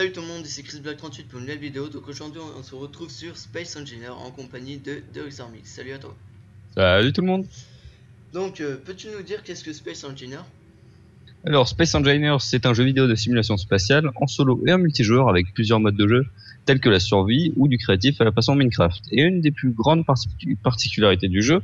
Salut tout le monde, ici Chris Black 38 pour une nouvelle vidéo. Donc aujourd'hui on se retrouve sur Space Engineer en compagnie de Xarmix. Salut à toi. Salut tout le monde. Donc peux-tu nous dire qu'est-ce que Space Engineer? Alors Space Engineer, c'est un jeu vidéo de simulation spatiale en solo et en multijoueur avec plusieurs modes de jeu tels que la survie ou du créatif à la façon Minecraft. Et une des plus grandes particularités du jeu,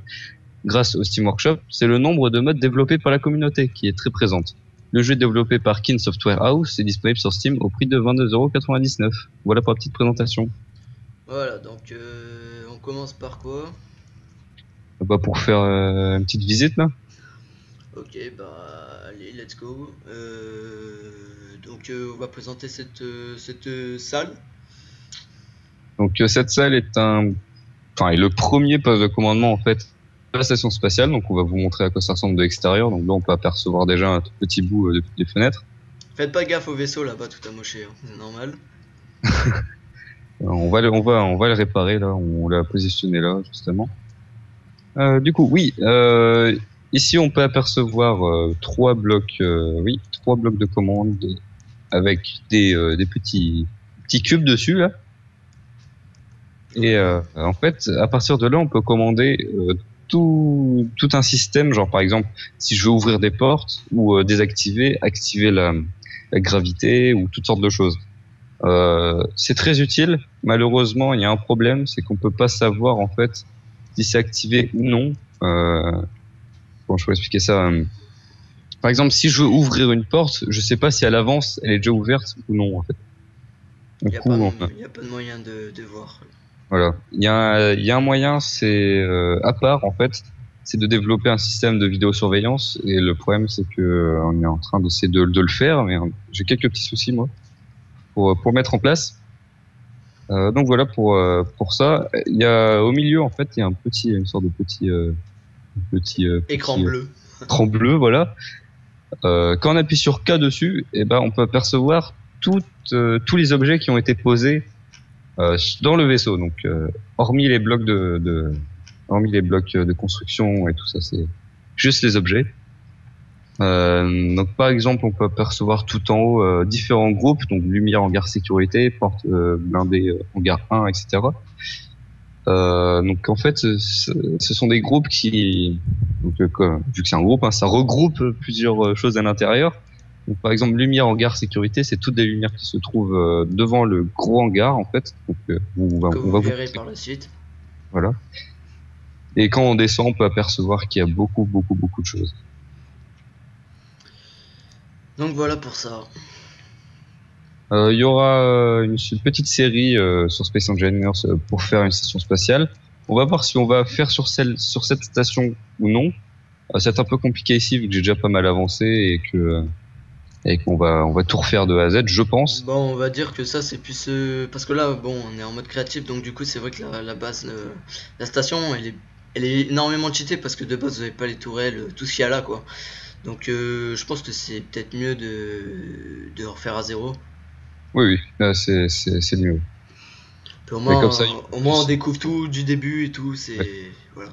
grâce au Steam Workshop, c'est le nombre de modes développés par la communauté qui est très présente. Le jeu est développé par Kin Software House et disponible sur Steam au prix de 22,99 €. Voilà pour la petite présentation. Voilà, donc on commence par quoi? Pour faire une petite visite là. Ok, bah allez, let's go. Donc on va présenter cette salle. Donc cette salle est est le premier poste de commandement en fait de la station spatiale. Donc on va vous montrer à quoi ça ressemble de l'extérieur. Donc là on peut apercevoir déjà un tout petit bout depuis les fenêtres. Faites pas gaffe au vaisseau là-bas tout amoché, hein. C'est normal. On va le réparer là. On l'a positionné là justement. Du coup oui. Ici on peut apercevoir trois blocs de commande avec des petits cubes dessus là. Et en fait, à partir de là, on peut commander tout un système, genre par exemple, si je veux ouvrir des portes ou activer la gravité ou toutes sortes de choses. C'est très utile. Malheureusement, il y a un problème, c'est qu'on peut pas savoir en fait si c'est activé ou non. Comment je peux expliquer ça? Par exemple, si je veux ouvrir une porte, je sais pas si à l'avance elle est déjà ouverte ou non en fait. Il n'y a pas de moyen de voir. Voilà. Il y a un moyen, c'est à part en fait, c'est de développer un système de vidéosurveillance. Et le problème, c'est que on est en train d'essayer de le faire, mais j'ai quelques petits soucis moi pour mettre en place. Donc voilà pour ça. Il y a au milieu en fait, il y a une sorte de petit Écran bleu. Écran bleu, voilà. Quand on appuie sur K dessus, et ben on peut apercevoir tous les objets qui ont été posés dans le vaisseau. Donc hormis les blocs de construction et tout ça, c'est juste les objets. Donc par exemple, on peut apercevoir tout en haut différents groupes, donc lumière, hangar sécurité, porte blindée, hangar 1, etc. Donc en fait, ce sont des groupes qui, donc, vu que c'est un groupe, hein, ça regroupe plusieurs choses à l'intérieur. Donc, par exemple, lumière hangar sécurité, c'est toutes les lumières qui se trouvent devant le gros hangar en fait. Donc on va verrez par la suite. Voilà. Et quand on descend, on peut apercevoir qu'il y a beaucoup de choses. Donc voilà pour ça. Il y aura une petite série sur Space Engineers pour faire une station spatiale. On va voir si on va faire sur cette station ou non. C'est un peu compliqué ici vu que j'ai déjà pas mal avancé et qu'on va tout refaire de A à Z, je pense. Bon, on va dire que ça c'est plus parce que là, bon, on est en mode créatif, donc du coup c'est vrai que la base, la station, elle est énormément cheatée parce que de base vous avez pas les tourelles, tout ce qu'il y a là quoi. Donc je pense que c'est peut-être mieux de refaire à zéro. Oui, là c'est mieux. Puis au moins on découvre tout du début et tout, c'est voilà.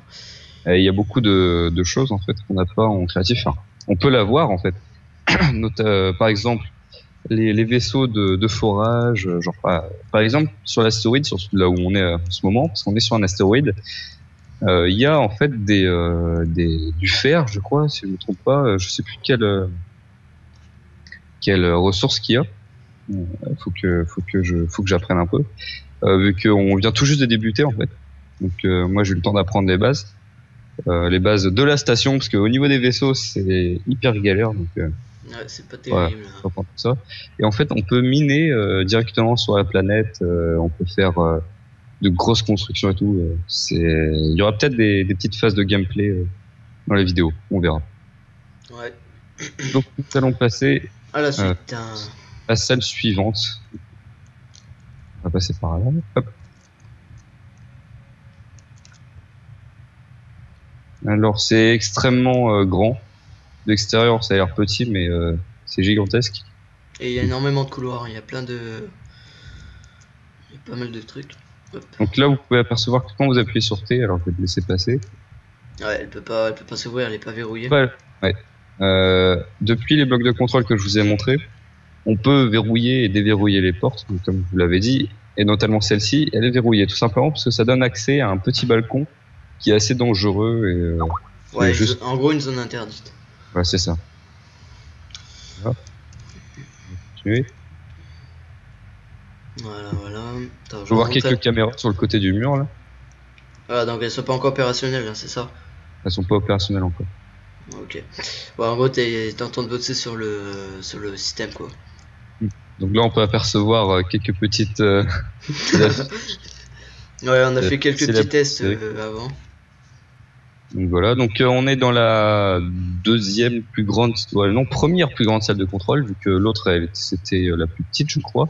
Il y a beaucoup de choses en fait qu'on n'a pas en créatif. Enfin, on peut l'avoir en fait. Par exemple, les vaisseaux de forage, genre par exemple sur l'astéroïde, sur là où on est en ce moment, parce qu'on est sur un astéroïde, il y a en fait du fer, je crois, si je me trompe pas, je sais plus quelle ressource qu'il y a. Faut que j'apprenne un peu, vu qu'on vient tout juste de débuter en fait. Donc moi j'ai eu le temps d'apprendre les bases de la station, parce qu'au niveau des vaisseaux c'est hyper galère. Donc ouais, c'est pas terrible. ouais, faut apprendre tout ça. Et en fait on peut miner directement sur la planète, on peut faire de grosses constructions et tout. Il y aura peut-être des petites phases de gameplay dans la vidéo, on verra. Ouais. Donc nous allons passer à la suite. La salle suivante. On va passer par là. Hop. Alors c'est extrêmement grand. De l'extérieur ça a l'air petit, mais c'est gigantesque. Et il y a énormément de couloirs, il y a plein de... Il y a pas mal de trucs. Hop. Donc là vous pouvez apercevoir que quand vous appuyez sur T, alors je vais te laisser passer. Ouais, elle peut pas s'ouvrir, elle est pas verrouillée. Ouais. Depuis les blocs de contrôle que je vous ai montré, on peut verrouiller et déverrouiller les portes, donc, comme vous l'avez dit, et notamment celle-ci, elle est verrouillée tout simplement parce que ça donne accès à un petit balcon qui est assez dangereux et Ouais, juste, en gros une zone interdite. ouais, c'est ça. Voilà. On va continuer. Voilà, voilà. Attends, On je peut voir remonte quelques caméras sur le côté du mur là. Voilà, donc elles sont pas encore opérationnelles, hein, c'est ça? Elles sont pas opérationnelles encore. Ok. Bon, en gros, t'es en train de bosser sur le système, quoi. Donc là, on peut apercevoir quelques petites. Ouais, on a fait quelques c'est petits tests c'est- avant. Donc voilà. Donc on est dans la deuxième plus grande, ouais, non, première plus grande salle de contrôle, vu que l'autre c'était la plus petite, je crois.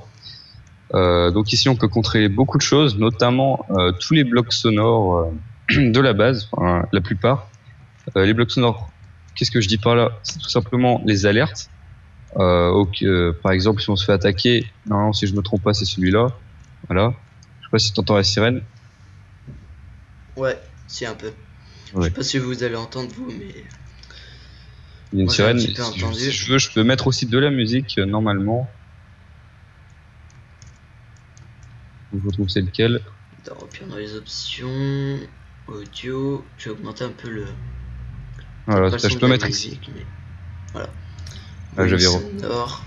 Donc ici, on peut contrôler beaucoup de choses, notamment tous les blocs sonores de la base, enfin, la plupart. Les blocs sonores, qu'est-ce que je dis par là? C'est tout simplement les alertes. Par exemple, si on se fait attaquer, non, si je me trompe pas, c'est celui-là. Voilà. Je sais pas si tu entends la sirène. Ouais, si un peu. Je Ouais. sais pas si vous allez entendre vous, mais Il y a une moi j'ai un sirène. petit peu entendu. Si je veux, je peux mettre aussi de la musique normalement. Je retrouve c'est lequel. Attends, puis dans les options, audio, je vais augmenter un peu le. Voilà, Pas le son je de peux la mettre ici. musique, mais voilà. Ah, j'avais Sonore.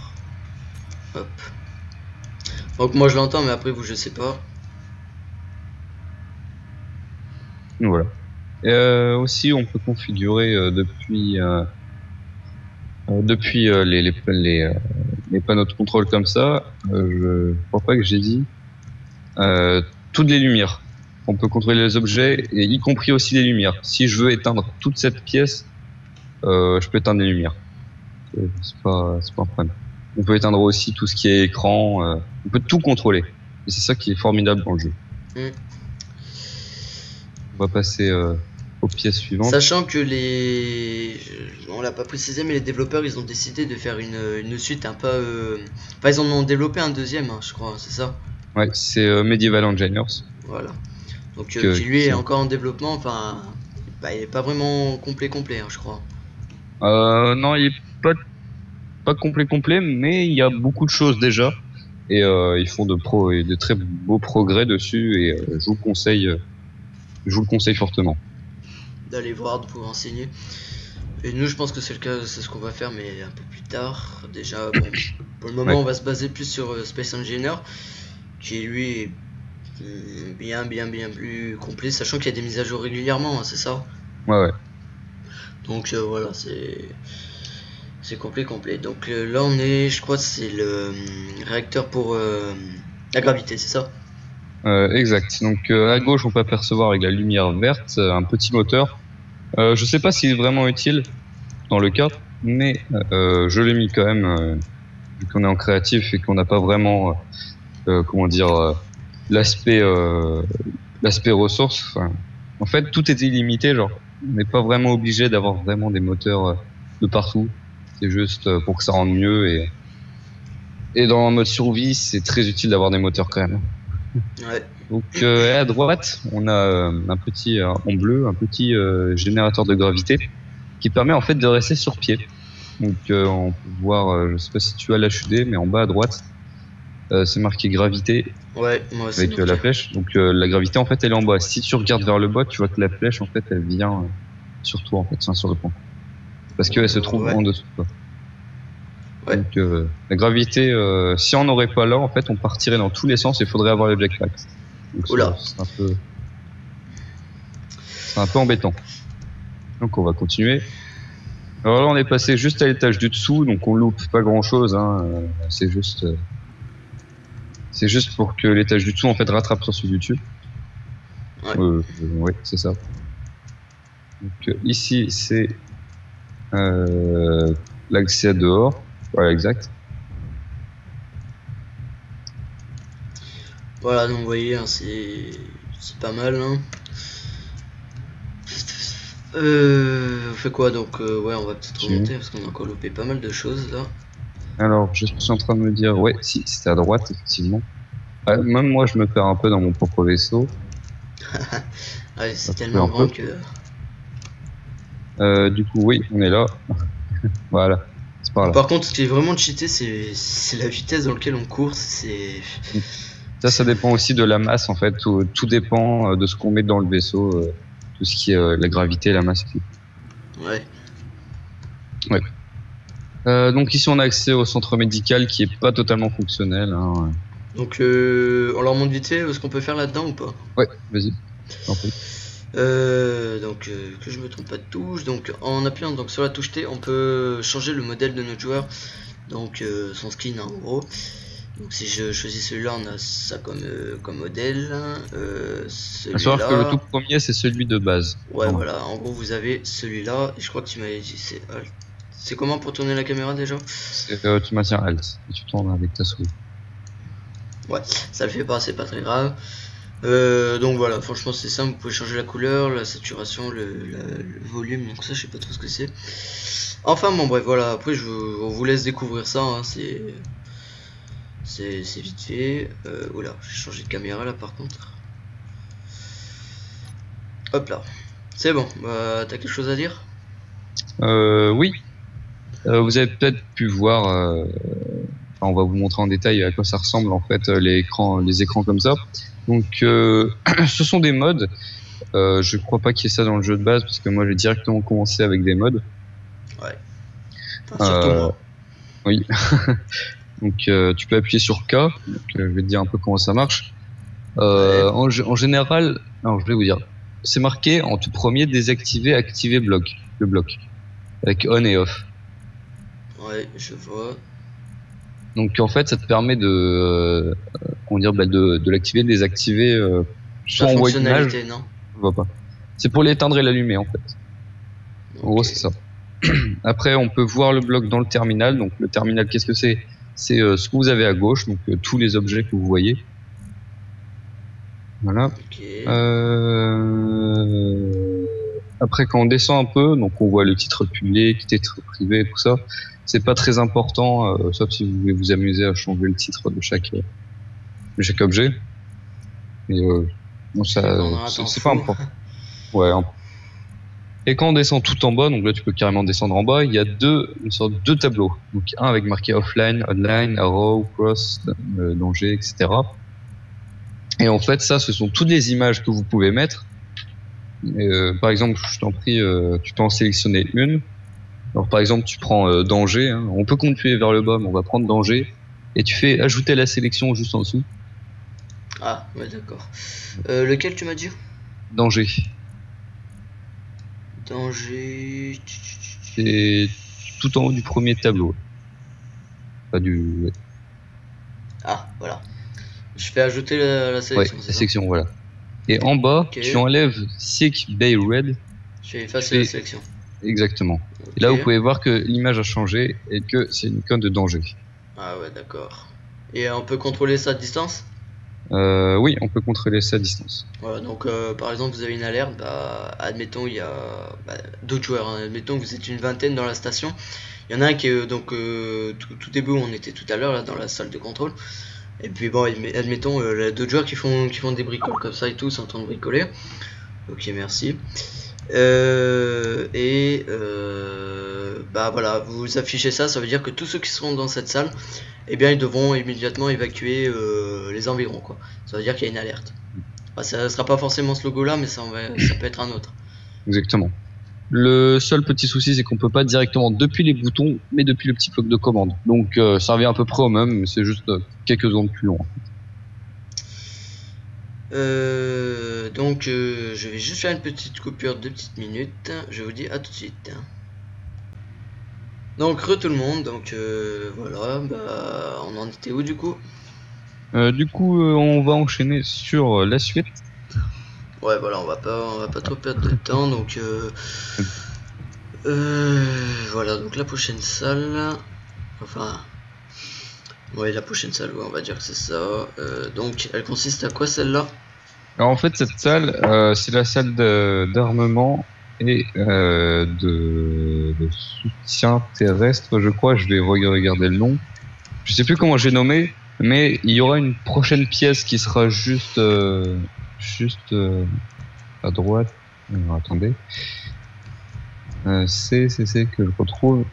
Hop. Donc moi je l'entends, mais après vous je sais pas. Voilà. Aussi, on peut configurer depuis les panneaux de contrôle comme ça. Je crois pas que j'ai dit toutes les lumières. On peut contrôler les objets, et y compris aussi les lumières. Si je veux éteindre toute cette pièce, je peux éteindre les lumières. C'est pas un problème. On peut éteindre aussi tout ce qui est écran. On peut tout contrôler. Et c'est ça qui est formidable dans le jeu. On va passer aux pièces suivantes. Sachant que on l'a pas précisé, mais les développeurs ils ont décidé de faire une suite un peu. Enfin, ils en ont développé un deuxième, hein, je crois, c'est ça? Ouais, c'est Medieval Engineers. Voilà. Donc qui lui est encore en développement, enfin, bah, il est pas vraiment complet, hein, je crois. Non, il est pas complet, mais il y a beaucoup de choses déjà. Et ils font de très beaux progrès dessus. Et je vous le conseille fortement. D'aller voir, de vous renseigner. Et nous, je pense que c'est le cas, c'est ce qu'on va faire, mais un peu plus tard. Déjà, bon, pour le moment, Ouais. on va se baser plus sur Space Engineer, qui lui est bien plus complet, sachant qu'il y a des mises à jour régulièrement, hein, c'est ça? Ouais. Donc voilà, c'est complet. Donc là, on est, je crois, que c'est le réacteur pour la gravité, c'est ça? Exact. Donc à gauche, on peut apercevoir avec la lumière verte un petit moteur. Je sais pas s'il est vraiment utile dans le cas, mais je l'ai mis quand même vu qu'on est en créatif et qu'on n'a pas vraiment comment dire l'aspect ressources. Enfin, en fait, tout est illimité. Genre, on n'est pas vraiment obligé d'avoir vraiment des moteurs de partout. C'est juste pour que ça rende mieux et dans le mode survie, c'est très utile d'avoir des moteurs quand même. Ouais. Donc à droite, on a un petit en bleu, un petit générateur de gravité qui permet en fait de rester sur pied. Donc on peut voir, je sais pas si tu as l'HUD, mais en bas à droite, c'est marqué gravité Ouais, moi aussi. avec la flèche. Donc la gravité en fait elle est en bas. Si tu regardes vers le bas, tu vois que la flèche en fait elle vient sur toi en fait, enfin, sur le pont. Parce qu'elle se trouve en dessous de toi. Ouais. Donc la gravité, si on n'aurait pas là, en fait on partirait dans tous les sens et il faudrait avoir le jetpack. Donc c'est un peu embêtant. Donc on va continuer. Alors là on est passé juste à l'étage du dessous, donc on loupe pas grand chose. Hein. C'est juste pour que l'étage du dessous en fait rattrape sur celui du dessus. Ouais. Ouais, c'est ça. Donc ici c'est l'accès à dehors. Voilà, exact. Voilà, donc vous voyez, hein, c'est pas mal. Hein. On fait quoi donc ouais, on va peut-être remonter parce qu'on a encore loupé pas mal de choses là. Alors, je suis en train de me dire, ouais, si, c'était à droite, effectivement. Même moi, je me perds un peu dans mon propre vaisseau. Ouais, c'est tellement grand que. Du coup, oui, on est là. Voilà. C'est par là. Par contre, ce qui est vraiment cheaté, c'est la vitesse dans laquelle on court. C'est Ça dépend aussi de la masse en fait. Tout dépend de ce qu'on met dans le vaisseau, tout ce qui est la gravité, la masse. ouais. Ouais. Donc ici on a accès au centre médical qui est pas totalement fonctionnel. Hein. Donc on leur montre vite fait ce qu'on peut faire là-dedans ou pas? Ouais, vas-y. En fait. Donc que je me trompe pas de touche. Donc en appuyant donc sur la touche T, on peut changer le modèle de notre joueur. Donc son skin hein, en gros. Donc si je choisis celui-là, on a ça comme modèle. À savoir que le tout Celui-là. premier c'est celui de base. Ouais Bon. voilà. En gros vous avez celui-là. Et je crois que tu m'avais dit c'est comment pour tourner la caméra déjà? Tu maintiens Alt et tu tournes avec ta souris. Ouais, ça le fait pas, c'est pas très grave. Donc voilà, franchement c'est simple, vous pouvez changer la couleur, la saturation, le volume, donc ça je sais pas trop ce que c'est. Enfin bon bref voilà, après on vous laisse découvrir ça, hein, c'est vite fait. Oula, j'ai changé de caméra là par contre. Hop là, c'est bon, t'as quelque chose à dire? Oui. Vous avez peut-être pu voir. On va vous montrer en détail à quoi ça ressemble en fait les écrans comme ça. Donc ce sont des mods. Je crois pas qu'il y ait ça dans le jeu de base parce que moi j'ai directement commencé avec des mods. Ouais. Enfin, surtout moi. Oui. Donc tu peux appuyer sur K. Donc, je vais te dire un peu comment ça marche. Ouais. En général, non, je vais vous dire. C'est marqué en tout premier désactiver, activer bloc. Le bloc avec on et off. Ouais, je vois. Donc en fait, ça te permet de de l'activer, de désactiver, soit La on voit une image, fonctionnalité, non? on voit pas. C'est pour l'éteindre et l'allumer en fait. En gros, Ok. c'est ça. Après, on peut voir le bloc dans le terminal. Donc le terminal, qu'est-ce que c'est? C'est ce que vous avez à gauche, donc tous les objets que vous voyez. Voilà. Ok. Après, quand on descend un peu, donc on voit le titre public, titre privé, tout ça. C'est pas très important, sauf si vous voulez vous amuser à changer le titre de chaque objet. Mais bon, c'est pas un problème. Ouais. Et quand on descend tout en bas, donc là tu peux carrément descendre en bas, il y a une sorte de deux tableaux. Donc un avec marqué offline, online, arrow, cross, danger, etc. Et en fait, ça, ce sont toutes les images que vous pouvez mettre. Par exemple, je t'en prie, tu peux en sélectionner une. Alors par exemple, tu prends danger. Hein. On peut continuer vers le bas, mais on va prendre danger. Et tu fais ajouter la sélection juste en dessous. Ah, ouais, d'accord. Lequel tu m'as dit? Danger. Danger. C'est tout en haut du premier tableau. Pas du. Ah, voilà. Je fais ajouter la sélection. Ouais, la section, voilà. Et en bas, okay. Tu enlèves Sick Bay Red. Je fais effacer la sélection. Exactement. Okay. Et là, vous pouvez voir que l'image a changé et que c'est une icône de danger. Ah ouais, d'accord. Et on peut contrôler ça à distance? Oui, on peut contrôler ça à distance. Voilà, donc par exemple, vous avez une alerte, admettons, il y a d'autres joueurs, hein. Admettons que vous êtes une vingtaine dans la station. Il y en a un qui est tout début où on était tout à l'heure, là, dans la salle de contrôle. Et puis bon, admettons, d'autres joueurs qui font des bricoles comme ça et tout, sont en train de bricoler. Ok, merci. Voilà, vous affichez ça, ça veut dire que tous ceux qui seront dans cette salle, eh bien ils devront immédiatement évacuer les environs, quoi. Ça veut dire qu'il y a une alerte. Enfin, ça sera pas forcément ce logo là, mais ça peut être un autre. Exactement. Le seul petit souci, c'est qu'on peut pas directement depuis les boutons, mais depuis le petit bloc de commande. Donc ça revient à peu près au même, mais c'est juste quelques secondes plus long. Je vais juste faire une petite coupure de petites minutes. Je vous dis à tout de suite. Donc tout le monde, voilà, on en était où du coup? On va enchaîner sur la suite. Ouais, voilà, on va pas trop perdre de temps, donc voilà, donc la prochaine salle, enfin, ouais, la prochaine salle, ouais, on va dire que c'est ça. Donc, elle consiste à quoi celle-là? Alors en fait, cette salle, c'est la salle d'armement et de soutien terrestre, je crois. Je vais regarder le nom. Je sais plus comment j'ai nommé, mais il y aura une prochaine pièce qui sera juste à droite. Alors, attendez. C'est que je retrouve.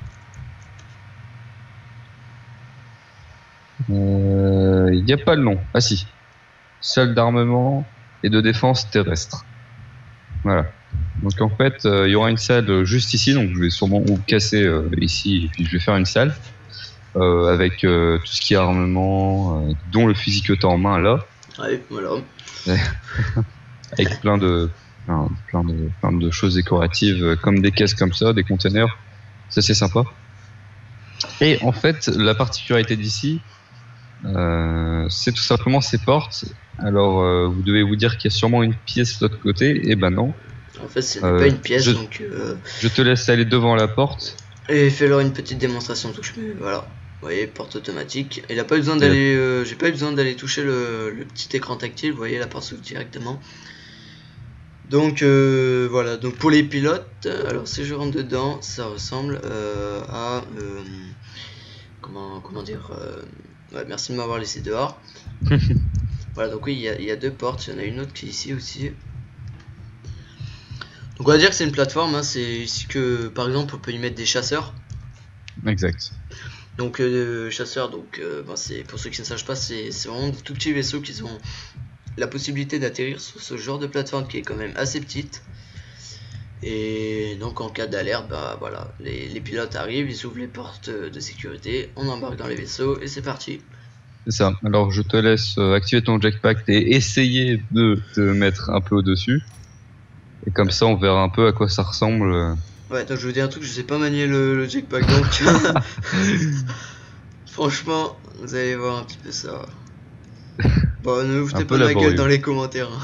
Il n'y a pas le nom. Ah si. Salle d'armement et de défense terrestre. Voilà. Donc en fait, il y aura une salle juste ici, donc je vais sûrement ou casser ici, et puis je vais faire une salle avec tout ce qui est armement, dont le fusil que t'as en main là, Ouais, voilà. avec plein de choses décoratives, comme des caisses comme ça, des containers. Ça c'est sympa. Et en fait, la particularité d'ici, c'est tout simplement ces portes. Alors, vous devez vous dire qu'il y a sûrement une pièce de l'autre côté, et ben non. En fait, ce n'est pas une pièce, je, donc... je te laisse aller devant la porte. Et fais-leur une petite démonstration touche, mais voilà. Vous voyez, porte automatique. Il a pas eu besoin d'aller... j'ai pas eu besoin d'aller toucher le petit écran tactile, vous voyez, la porte s'ouvre directement. Donc voilà, donc pour les pilotes, alors si je rentre dedans, ça ressemble à... comment dire... ouais, merci de m'avoir laissé dehors. Voilà, donc oui, il y a deux portes, il y en a une autre qui est ici aussi. Donc on va dire que c'est une plateforme, hein, c'est ici que par exemple on peut y mettre des chasseurs. Exact. Donc chasseurs, donc c'est pour ceux qui ne sachent pas, c'est vraiment des tout petits vaisseaux qui ont la possibilité d'atterrir sur ce genre de plateforme qui est quand même assez petite. Et donc en cas d'alerte, bah voilà, les pilotes arrivent, ils ouvrent les portes de sécurité, on embarque dans les vaisseaux et c'est parti. C'est ça. Alors je te laisse activer ton jetpack et essayer de te mettre un peu au-dessus. Et comme ça, on verra un peu à quoi ça ressemble. Ouais, donc je vous dis un truc, je sais pas manier le jetpack, donc franchement, vous allez voir un petit peu ça. Bon, ne vous foutez pas de ma gueule dans les commentaires. Hein.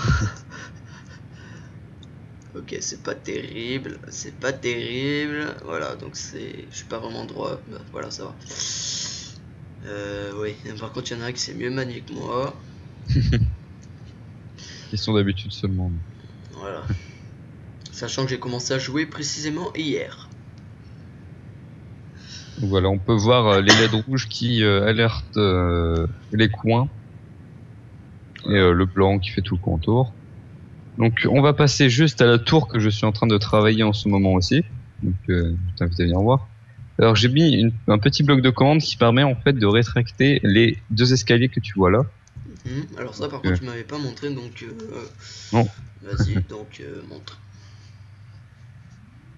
Ok, c'est pas terrible, c'est pas terrible. Voilà, donc c'est, je suis pas vraiment droit. Bah, voilà, ça va. Oui, par contre, il y en a un qui sait mieux manier que moi. Ils sont d'habitude seulement. Voilà. Sachant que j'ai commencé à jouer précisément hier. Voilà, on peut voir les LED rouges qui alertent les coins. Et le blanc qui fait tout le contour. Donc on va passer juste à la tour que je suis en train de travailler en ce moment aussi. Donc je t'invite à venir voir. Alors j'ai mis un petit bloc de commande qui permet en fait de rétracter les deux escaliers que tu vois là. Alors ça par contre tu m'avais pas montré, donc non. Vas-y, donc montre.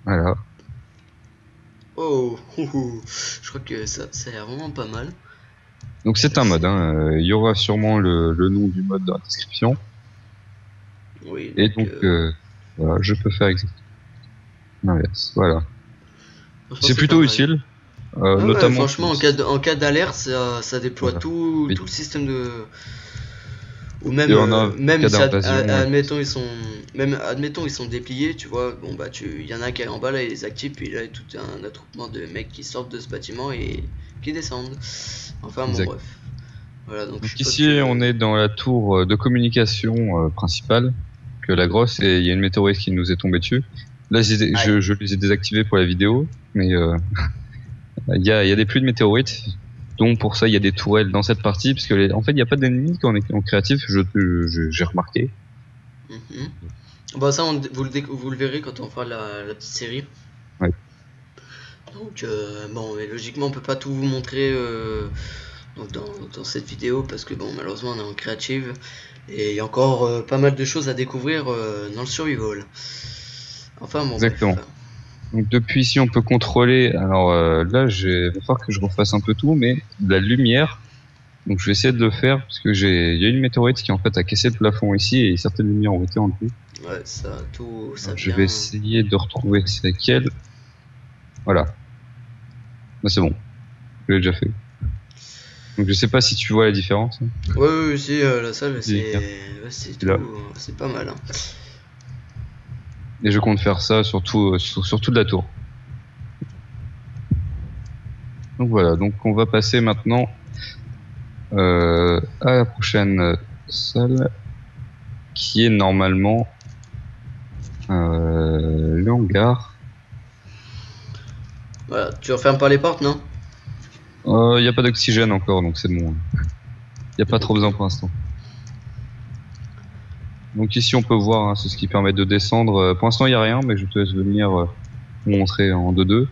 Voilà. Oh, je crois que ça a l'air vraiment pas mal. Donc c'est un mode, hein. Il y aura sûrement le nom du mode dans la description. Oui, donc, et donc voilà, je peux faire exactement l'inverse. Voilà. C'est plutôt utile. Notamment ouais, franchement, en cas d'alerte, ça déploie voilà. tout le système de... Ou même, si admettons ils sont dépliés, tu vois, bon bah il y en a un qui est en bas là, il les active, puis là il y a tout un attroupement de mecs qui sortent de ce bâtiment et qui descendent. Enfin bon bref. Voilà, donc ici on est dans la tour de communication principale, que la grosse, et il y a une météorite qui nous est tombée dessus. Là je les ai désactivés pour la vidéo, mais il y a des pluies de météorites. Donc pour ça il y a des tourelles dans cette partie, parce que en fait il n'y a pas d'ennemis quand on est en créatif, j'ai remarqué. Bah ça vous le verrez quand on fera la petite série. Ouais. Donc bon, mais logiquement on peut pas tout vous montrer donc dans cette vidéo, parce que bon malheureusement on est en créative et il y a encore pas mal de choses à découvrir dans le survival. Enfin bon. Exactement. Bref. Donc depuis ici on peut contrôler, alors là il va falloir que je refasse un peu tout, mais de la lumière, donc je vais essayer de le faire, parce que il y a une météorite qui en fait a cassé le plafond ici, et certaines lumières ont été enlevées. Ouais, ça je vais essayer de retrouver c'est laquelle. Voilà. Là c'est bon, je l'ai déjà fait. Donc je sais pas si tu vois la différence. Ouais, si, la salle c'est pas mal. Hein. Et je compte faire ça sur toute la tour. Donc voilà, donc on va passer maintenant à la prochaine salle, qui est normalement le hangar. Voilà, tu refermes pas les portes, non? Il n'y a pas d'oxygène encore, donc c'est bon. Il n'y a pas trop besoin pour l'instant. Donc ici on peut voir, hein, c'est ce qui permet de descendre. Pour l'instant il n'y a rien, mais je te laisse venir montrer en 2-2.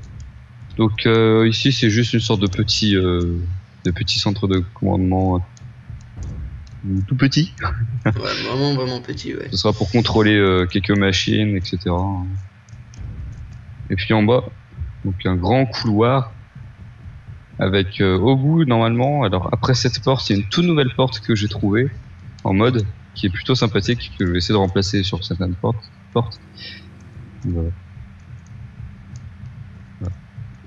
Donc ici c'est juste une sorte de petit des petits centres de commandement tout petits. Ouais, vraiment, vraiment petit, ouais. Ce sera pour contrôler quelques machines, etc. Et puis en bas, donc un grand couloir avec au bout normalement, alors après cette porte, il y a une toute nouvelle porte que j'ai trouvée en mode qui est plutôt sympathique, que je vais essayer de remplacer sur certaines portes. Voilà.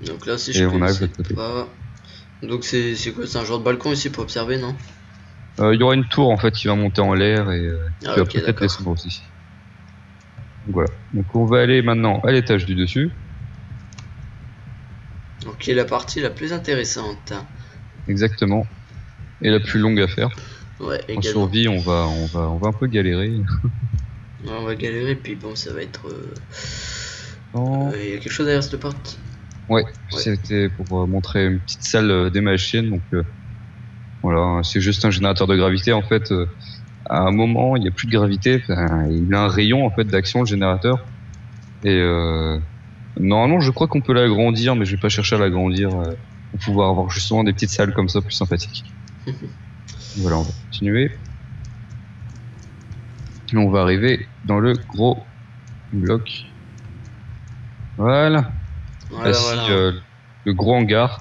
Donc là, si Et je on peux arrive de essayer l'autre côté. de pas... Donc c'est quoi? C'est un genre de balcon ici pour observer, non? Il y aura une tour en fait qui va monter en l'air et Ah, qui va ok, peut-être d'accord. descendre aussi. Donc voilà. Donc on va aller maintenant à l'étage du dessus. Ok, la partie la plus intéressante. Exactement. Et la plus longue à faire. Ouais, En également. survie, on va un peu galérer. Ouais, on va galérer, puis bon, ça va être... Oh. Il y a quelque chose derrière cette porte? Ouais, Ouais. c'était pour montrer une petite salle des machines. Donc voilà, c'est juste un générateur de gravité en fait. À un moment, il n'y a plus de gravité. Enfin, il a un rayon en fait d'action le générateur. Et normalement, je crois qu'on peut l'agrandir, mais je vais pas chercher à l'agrandir pour pouvoir avoir justement des petites salles comme ça plus sympathiques. Voilà, on va continuer. Et on va arriver dans le gros bloc. Voilà. Voilà, Ainsi, voilà. le gros hangar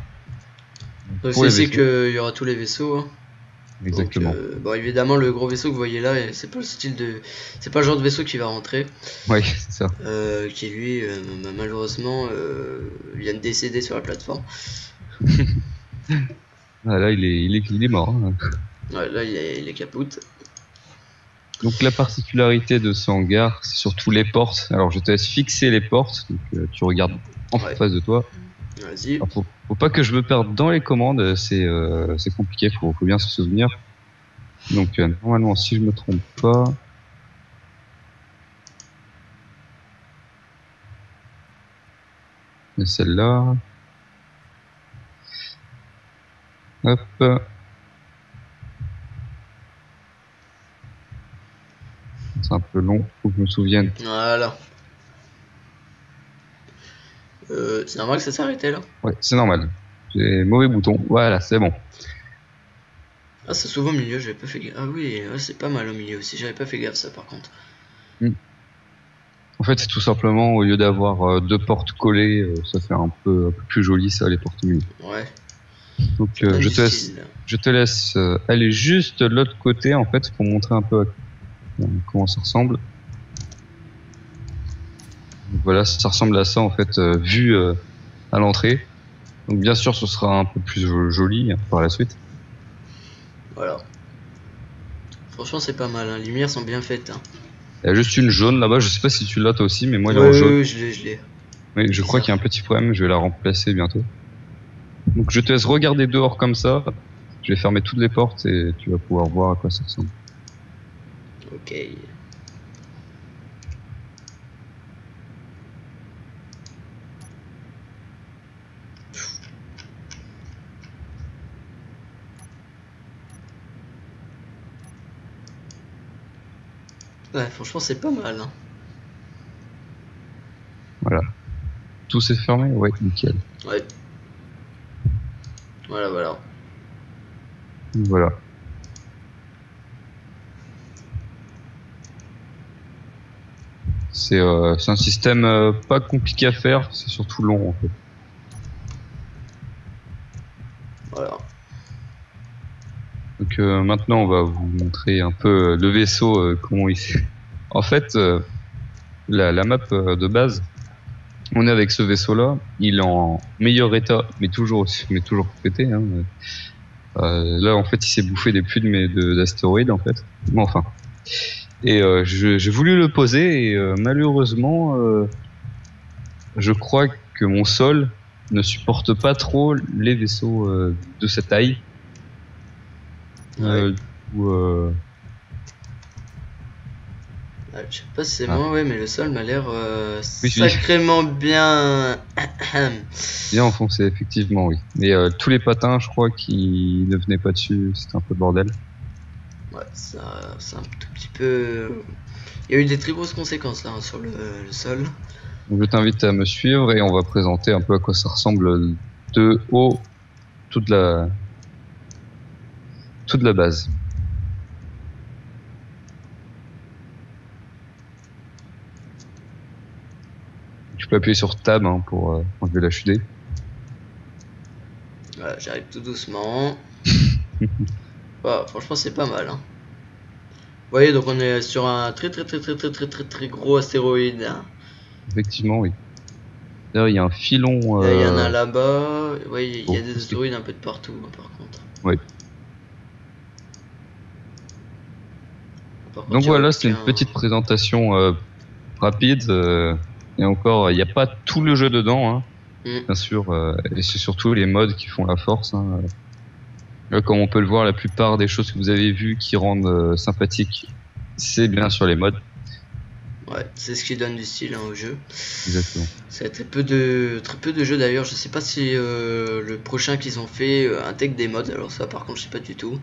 Donc pour c'est les ici vaisseaux. qu'il y aura tous les vaisseaux, hein. Donc, Exactement. bon, évidemment, le gros vaisseau que vous voyez là, c'est pas le style de... C'est pas le genre de vaisseau qui va rentrer. Oui, c'est ça. Qui lui, malheureusement, vient de décéder sur la plateforme. Ah, là, il est mort. Hein. Ouais, là, il est capoute. Donc la particularité de ce hangar, c'est surtout les portes. Alors je te laisse fixer les portes, donc tu regardes en Ouais. face de toi. Vas-y. Alors, faut pas que je me perde dans les commandes, c'est compliqué, faut bien se souvenir. Donc normalement, si je me trompe pas, il y a celle-là. Hop. C'est un peu long, faut que je me souvienne. Voilà. C'est normal que ça s'arrêtait là. Ouais, c'est normal. J'ai mauvais bouton. Voilà, c'est bon. Ah, c'est souvent au milieu, j'avais pas fait gaffe. Ah oui, ouais, c'est pas mal au milieu aussi, j'avais pas fait gaffe ça par contre. En fait, c'est tout simplement, au lieu d'avoir deux portes collées, ça fait un peu plus joli, ça, les portes milieu. Ouais. Donc, Ça donne du style. je te laisse aller juste de l'autre côté, en fait, pour montrer un peu comment ça ressemble. Donc, voilà, ça ressemble à ça, en fait, vu à l'entrée. Donc, bien sûr, ce sera un peu plus joli hein, par la suite. Voilà. Franchement, c'est pas mal, hein. Les lumières sont bien faites, hein. Il y a juste une jaune là-bas, je sais pas si tu l'as toi aussi, mais moi, elle est Ouais, en jaune. ouais, je l'ai. Oui, je crois qu'il y a un petit problème, je vais la remplacer bientôt. Donc je te laisse regarder dehors comme ça. Je vais fermer toutes les portes et tu vas pouvoir voir à quoi ça ressemble. Ok. Ouais, franchement, c'est pas mal, hein. Voilà. Tout s'est fermé? Ouais, nickel. Ouais. Voilà, voilà. Voilà. C'est un système pas compliqué à faire, c'est surtout long en fait. Voilà. Donc maintenant on va vous montrer un peu le vaisseau, comment il s'est... En fait, la map de base, on est avec ce vaisseau-là, il est en meilleur état, mais toujours pété. Hein. Là en fait il s'est bouffé des pluies d'astéroïdes en fait. Bon, enfin. Et j'ai voulu le poser et malheureusement, je crois que mon sol ne supporte pas trop les vaisseaux de cette taille. Ouais. Où, Ouais, je sais pas si c'est ah, moi, ouais, mais le sol m'a l'air oui, sacrément bien. bien enfoncé, effectivement, oui. Mais tous les patins, je crois, qui ne venaient pas dessus, c'était un peu le bordel. Ouais, ça, c'est un tout petit peu. Il y a eu des très grosses conséquences là, hein, sur le sol. Donc je t'invite à me suivre et on va présenter un peu à quoi ça ressemble de haut toute la toute la base. Tu peux appuyer sur Tab hein, pour enlever la chute. Voilà, j'arrive tout doucement. Franchement, c'est pas mal. Hein. Vous voyez, donc on est sur un très gros astéroïde. Hein. Effectivement, oui. D'ailleurs, il y a un filon. Il y en a là-bas. Oui, il y a des astéroïdes un peu de partout, hein, par contre. Oui. Donc voilà, c'est une petite présentation rapide. Et encore, il n'y a pas tout le jeu dedans, hein, bien sûr. Et c'est surtout les mods qui font la force. Hein. Là, comme on peut le voir, la plupart des choses que vous avez vues qui rendent sympathique, c'est bien sûr les mods. Ouais, c'est ce qui donne du style hein, au jeu. Exactement. C'est très peu de jeux d'ailleurs. Je sais pas si le prochain qu'ils ont fait intègre des mods. Alors ça, par contre, je sais pas du tout.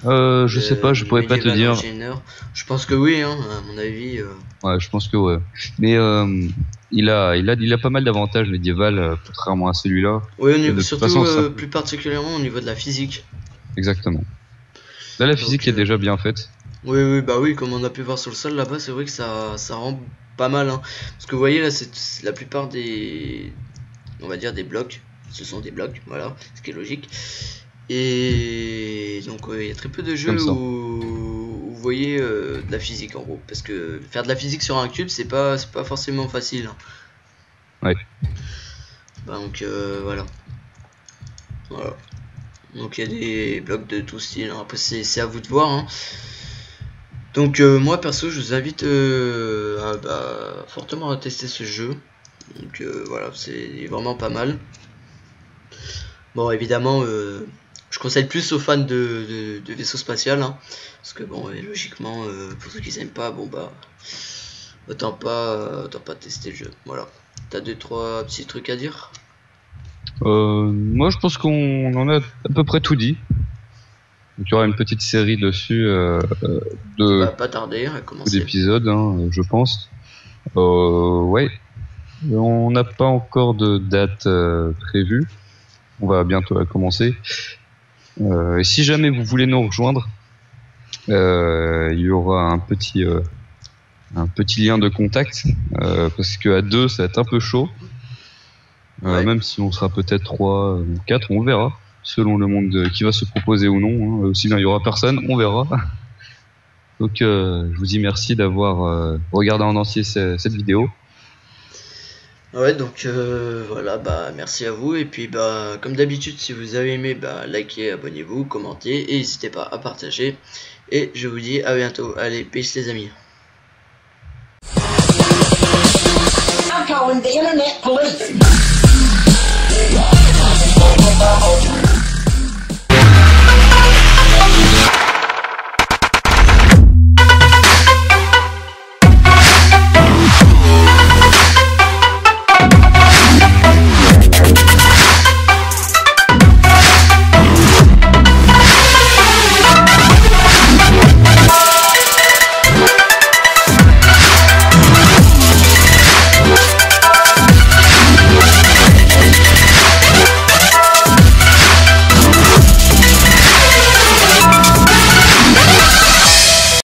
Je sais pas, je pourrais pas te dire. Je pense que oui, hein, à mon avis. Ouais, je pense que ouais. Mais il a pas mal d'avantages médiéval, contrairement à celui-là. Oui, surtout plus particulièrement au niveau de la physique. Exactement. Là, la physique est déjà bien faite. Oui, bah oui, comme on a pu voir sur le sol là-bas, c'est vrai que ça rend pas mal. Hein. Parce que vous voyez là, c'est la plupart des, on va dire des blocs. Ce sont des blocs, voilà, ce qui est logique. Et donc il y a très peu de jeux où vous voyez de la physique en gros, parce que faire de la physique sur un cube c'est pas forcément facile. Hein. Ouais. Bah, donc voilà. Donc il y a des blocs de tout style. Hein. Après c'est à vous de voir. Hein. Donc moi perso je vous invite fortement à tester ce jeu. Donc voilà, c'est vraiment pas mal. Bon évidemment je conseille plus aux fans de vaisseaux spatial hein, parce que bon logiquement pour ceux qui aiment pas bon bah autant pas tester le jeu. Voilà. T'as 2-3 petits trucs à dire? Moi je pense qu'on en a à peu près tout dit. Donc, il y aura une petite série dessus de pas tarder à commencer. D'épisodes hein, je pense. Ouais. On n'a pas encore de date prévue. On va bientôt la commencer. Et si jamais vous voulez nous rejoindre, il y aura un petit lien de contact parce que à 2 ça va être un peu chaud. Ouais. Même si on sera peut-être 3 ou 4, on verra selon le monde qui va se proposer ou non. Hein. Aussi bien il y aura personne, on verra. Donc je vous dis merci d'avoir regardé en entier cette vidéo. Ouais, donc voilà, bah merci à vous. Et puis bah comme d'habitude, si vous avez aimé, bah likez, abonnez-vous, commentez et n'hésitez pas à partager. Et je vous dis à bientôt. Allez, peace les amis. I'm calling the internet police.